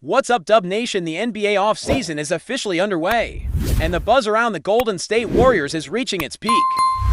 What's up, Dub Nation? The NBA offseason is officially underway, and the buzz around the Golden State Warriors is reaching its peak,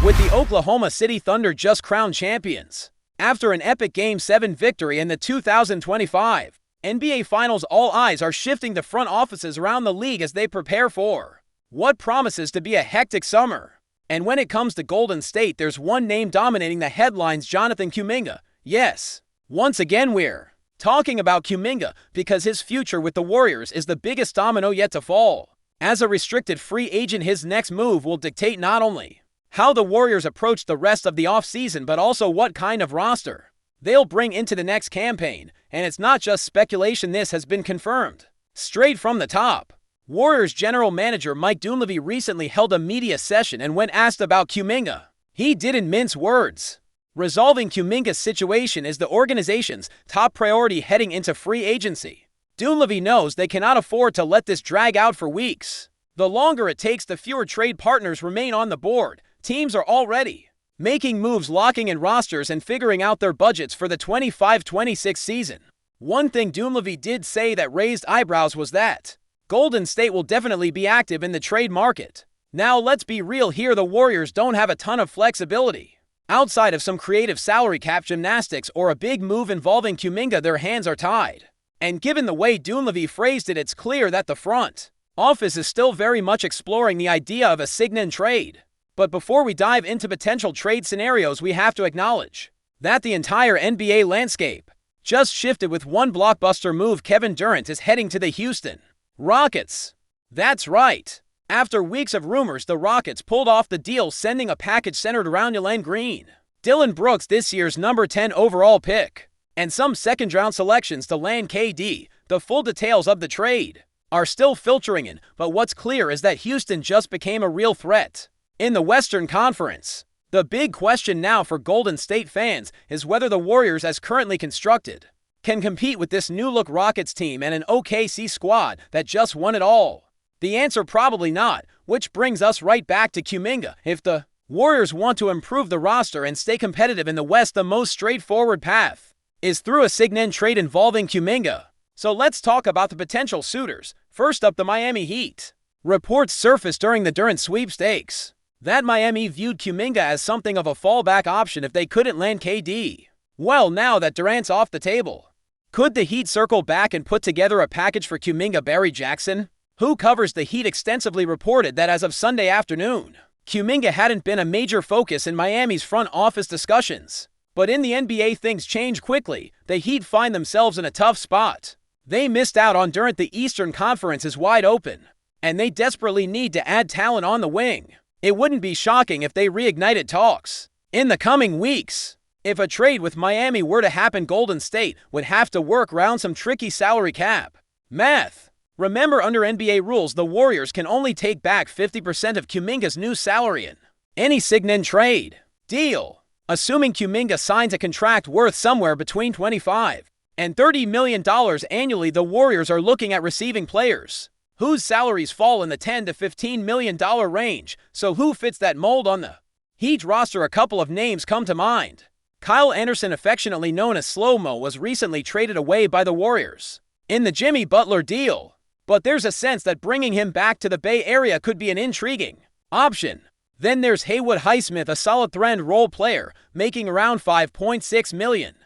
with the Oklahoma City Thunder just crowned champions. After an epic Game 7 victory in the 2025 NBA Finals, all eyes are shifting to front offices around the league as they prepare for what promises to be a hectic summer. And when it comes to Golden State, there's one name dominating the headlines: Jonathan Kuminga. Yes, once again we're talking about Kuminga because his future with the Warriors is the biggest domino yet to fall. As a restricted free agent, his next move will dictate not only how the Warriors approach the rest of the offseason, but also what kind of roster they'll bring into the next campaign. And it's not just speculation, this has been confirmed straight from the top. Warriors general manager Mike Dunleavy recently held a media session, and when asked about Kuminga, he didn't mince words. Resolving Kuminga's situation is the organization's top priority heading into free agency. Dunleavy knows they cannot afford to let this drag out for weeks. The longer it takes, the fewer trade partners remain on the board. Teams are already making moves, locking in rosters, and figuring out their budgets for the 25-26 season. One thing Dunleavy did say that raised eyebrows was that Golden State will definitely be active in the trade market. Now let's be real here, the Warriors don't have a ton of flexibility. Outside of some creative salary cap gymnastics or a big move involving Kuminga, their hands are tied. And given the way Dunleavy phrased it, it's clear that the front office is still very much exploring the idea of a sign-and trade. But before we dive into potential trade scenarios, we have to acknowledge that the entire NBA landscape just shifted with one blockbuster move. Kevin Durant is heading to the Houston Rockets. That's right. After weeks of rumors, the Rockets pulled off the deal, sending a package centered around Jalen Green, Dillon Brooks, this year's number 10 overall pick, and some second-round selections to land KD. The full details of the trade are still filtering in, but what's clear is that Houston just became a real threat in the Western Conference. The big question now for Golden State fans is whether the Warriors, as currently constructed, can compete with this new-look Rockets team and an OKC squad that just won it all. The answer: probably not, which brings us right back to Kuminga. If the Warriors want to improve the roster and stay competitive in the West, the most straightforward path is through a sign-and trade involving Kuminga. So let's talk about the potential suitors. First up, the Miami Heat. Reports surfaced during the Durant sweepstakes that Miami viewed Kuminga as something of a fallback option if they couldn't land KD. Well, now that Durant's off the table, could the Heat circle back and put together a package for Kuminga? Barry Jackson, who covers the Heat extensively, reported that as of Sunday afternoon, Kuminga hadn't been a major focus in Miami's front office discussions. But in the NBA, things change quickly. The Heat find themselves in a tough spot. They missed out on Durant. The Eastern Conference is wide open, and they desperately need to add talent on the wing. It wouldn't be shocking if they reignited talks in the coming weeks. If a trade with Miami were to happen, Golden State would have to work around some tricky salary cap math. Remember, under NBA rules, the Warriors can only take back 50% of Kuminga's new salary in any sign-and trade deal. Assuming Kuminga signs a contract worth somewhere between $25 and $30 million annually, the Warriors are looking at receiving players whose salaries fall in the $10 to $15 million range. So who fits that mold on the Heat roster? A couple of names come to mind. Kyle Anderson, affectionately known as Slow-Mo, was recently traded away by the Warriors in the Jimmy Butler deal. But there's a sense that bringing him back to the Bay Area could be an intriguing option. Then there's Haywood Highsmith, a solid thread role player, making around $5.6 million.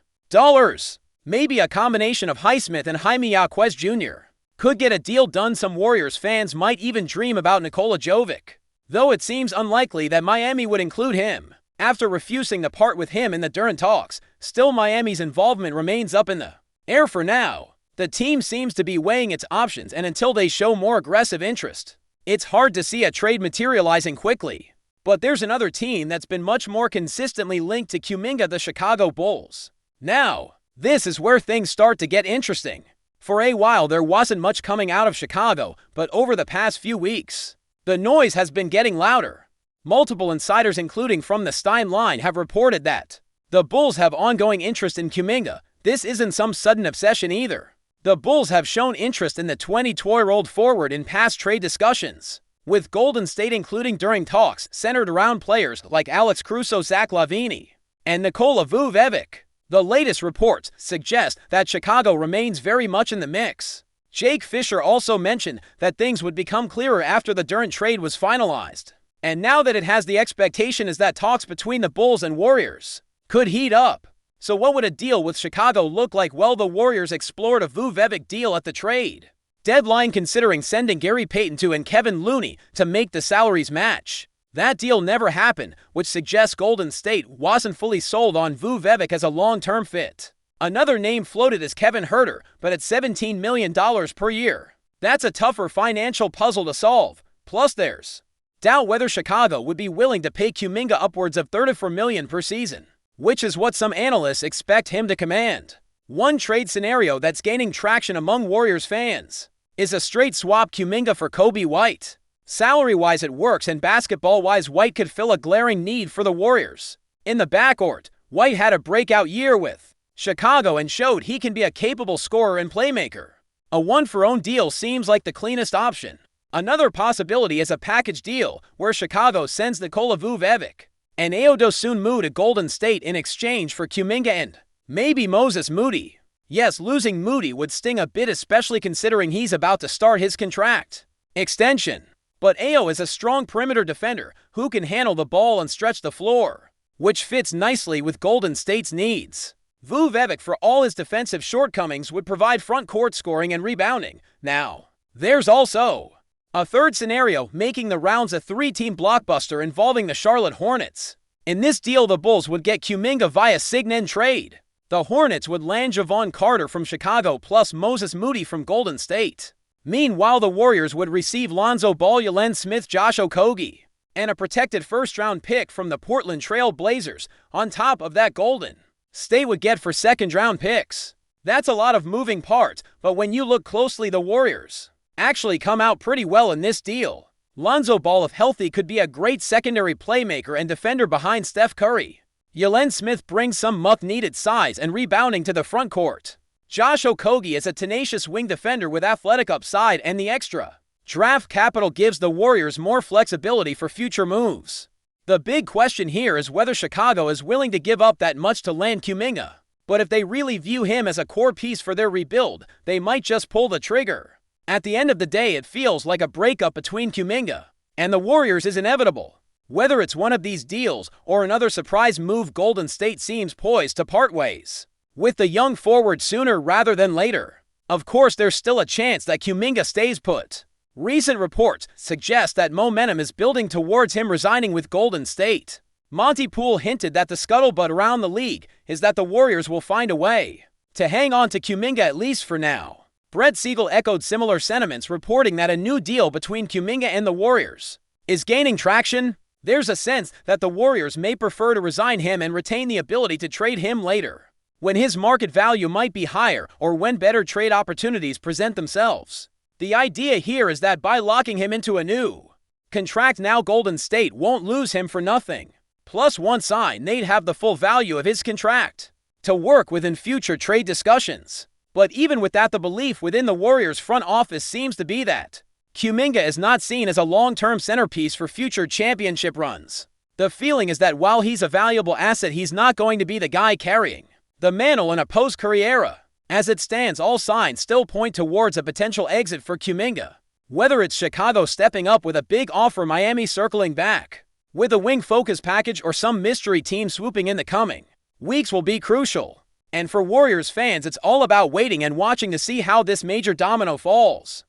Maybe a combination of Highsmith and Jaime Jaquez Jr. could get a deal done. Some Warriors fans might even dream about Nikola Jovic, though it seems unlikely that Miami would include him after refusing to part with him in the Durant talks. Still, Miami's involvement remains up in the air for now. The team seems to be weighing its options, and until they show more aggressive interest, it's hard to see a trade materializing quickly. But there's another team that's been much more consistently linked to Kuminga: the Chicago Bulls. Now, this is where things start to get interesting. For a while, there wasn't much coming out of Chicago, but over the past few weeks, the noise has been getting louder. Multiple insiders, including from the Stein line, have reported that the Bulls have ongoing interest in Kuminga. This isn't some sudden obsession either. The Bulls have shown interest in the 22-year-old forward in past trade discussions, with Golden State including during talks centered around players like Alex Caruso, Zach LaVine, and Nikola Vucevic. The latest reports suggest that Chicago remains very much in the mix. Jake Fisher also mentioned that things would become clearer after the Durant trade was finalized. And now that it has, the expectation is that talks between the Bulls and Warriors could heat up. So what would a deal with Chicago look like? Well, the Warriors explored a Vucevic deal at the trade deadline, considering sending Gary Payton to and Kevin Looney to make the salaries match. That deal never happened, which suggests Golden State wasn't fully sold on Vucevic as a long-term fit. Another name floated is Kevin Huerter, but at $17 million per year. That's a tougher financial puzzle to solve. Plus there's doubt whether Chicago would be willing to pay Kuminga upwards of $34 million per season, which is what some analysts expect him to command. One trade scenario that's gaining traction among Warriors fans is a straight swap Kuminga for Coby White. Salary-wise it works, and basketball-wise White could fill a glaring need for the Warriors. In the backcourt, White had a breakout year with Chicago and showed he can be a capable scorer and playmaker. A one-for-one deal seems like the cleanest option. Another possibility is a package deal where Chicago sends Nikola Vucevic and Ayo Dosunmu to Golden State in exchange for Kuminga and maybe Moses Moody. Yes, losing Moody would sting a bit, especially considering he's about to start his contract extension. But Ayo is a strong perimeter defender who can handle the ball and stretch the floor, which fits nicely with Golden State's needs. Vucevic, for all his defensive shortcomings, would provide front court scoring and rebounding. Now, there's also a third scenario making the rounds, a three-team blockbuster involving the Charlotte Hornets. In this deal, the Bulls would get Kuminga via sign-and trade. The Hornets would land Javon Carter from Chicago plus Moses Moody from Golden State. Meanwhile, the Warriors would receive Lonzo Ball, Jalen Smith, Josh Okogie, and a protected first-round pick from the Portland Trail Blazers. On top of that, Golden State would get for second-round picks. That's a lot of moving parts, but when you look closely, the Warriors actually come out pretty well in this deal. Lonzo Ball, if healthy, could be a great secondary playmaker and defender behind Steph Curry. Jalen Smith brings some much-needed size and rebounding to the front court. Josh Okogie is a tenacious wing defender with athletic upside, and the extra draft capital gives the Warriors more flexibility for future moves. The big question here is whether Chicago is willing to give up that much to land Kuminga. But if they really view him as a core piece for their rebuild, they might just pull the trigger. At the end of the day, it feels like a breakup between Kuminga and the Warriors is inevitable. Whether it's one of these deals or another surprise move, Golden State seems poised to part ways with the young forward sooner rather than later. Of course, there's still a chance that Kuminga stays put. Recent reports suggest that momentum is building towards him resigning with Golden State. Monty Poole hinted that the scuttlebutt around the league is that the Warriors will find a way to hang on to Kuminga, at least for now. Brett Siegel echoed similar sentiments, reporting that a new deal between Kuminga and the Warriors is gaining traction. There's a sense that the Warriors may prefer to resign him and retain the ability to trade him later, when his market value might be higher or when better trade opportunities present themselves. The idea here is that by locking him into a new contract now, Golden State won't lose him for nothing. Plus, once signed, they'd have the full value of his contract to work with in future trade discussions. But even with that, the belief within the Warriors front office seems to be that Kuminga is not seen as a long-term centerpiece for future championship runs. The feeling is that while he's a valuable asset, he's not going to be the guy carrying the mantle in a post-Curry era. As it stands, all signs still point towards a potential exit for Kuminga. Whether it's Chicago stepping up with a big offer, Miami circling back with a wing focus package, or some mystery team swooping in the coming weeks will be crucial. And for Warriors fans, it's all about waiting and watching to see how this major domino falls.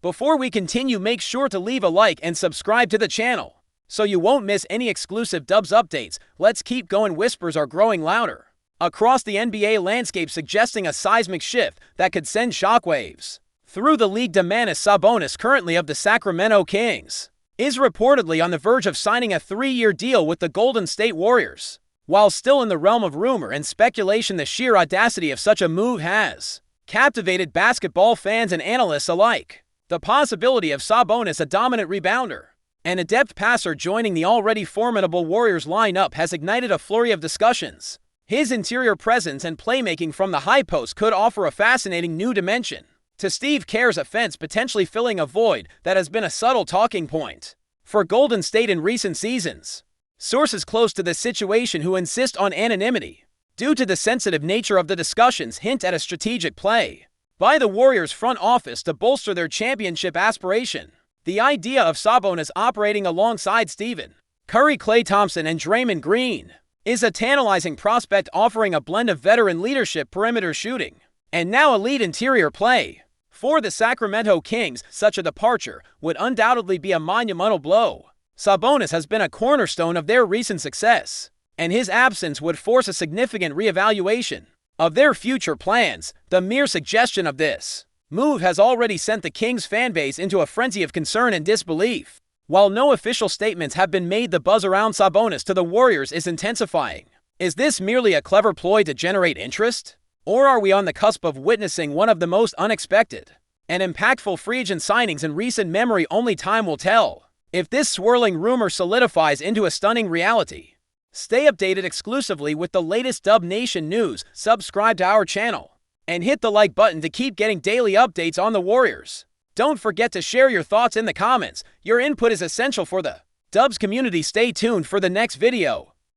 Before we continue, make sure to leave a like and subscribe to the channel so you won't miss any exclusive Dubs updates. Let's keep going. Whispers are growing louder across the NBA landscape, suggesting a seismic shift that could send shockwaves through the league. DOMANTAS Sabonis, currently of the Sacramento Kings, is reportedly on the verge of signing a 3-year deal with the Golden State Warriors. While still in the realm of rumor and speculation, the sheer audacity of such a move has captivated basketball fans and analysts alike. The possibility of Sabonis, a dominant rebounder and adept passer, joining the already formidable Warriors lineup has ignited a flurry of discussions. His interior presence and playmaking from the high post could offer a fascinating new dimension to Steve Kerr's offense, potentially filling a void that has been a subtle talking point for Golden State in recent seasons. Sources close to the situation, who insist on anonymity due to the sensitive nature of the discussions, hint at a strategic play by the Warriors front office to bolster their championship aspiration. The idea of Sabonis operating alongside Stephen Curry, Klay Thompson, and Draymond Green is a tantalizing prospect, offering a blend of veteran leadership, perimeter shooting, and now elite interior play. For the Sacramento Kings, such a departure would undoubtedly be a monumental blow. Sabonis has been a cornerstone of their recent success, and his absence would force a significant reevaluation of their future plans. The mere suggestion of this move has already sent the Kings fanbase into a frenzy of concern and disbelief. While no official statements have been made, the buzz around Sabonis to the Warriors is intensifying. Is this merely a clever ploy to generate interest? Or are we on the cusp of witnessing one of the most unexpected and impactful free agent signings in recent memory? Only time will tell. If this swirling rumor solidifies into a stunning reality, stay updated exclusively with the latest Dub Nation news. Subscribe to our channel and hit the like button to keep getting daily updates on the Warriors. Don't forget to share your thoughts in the comments. Your input is essential for the Dubs community. Stay tuned for the next video.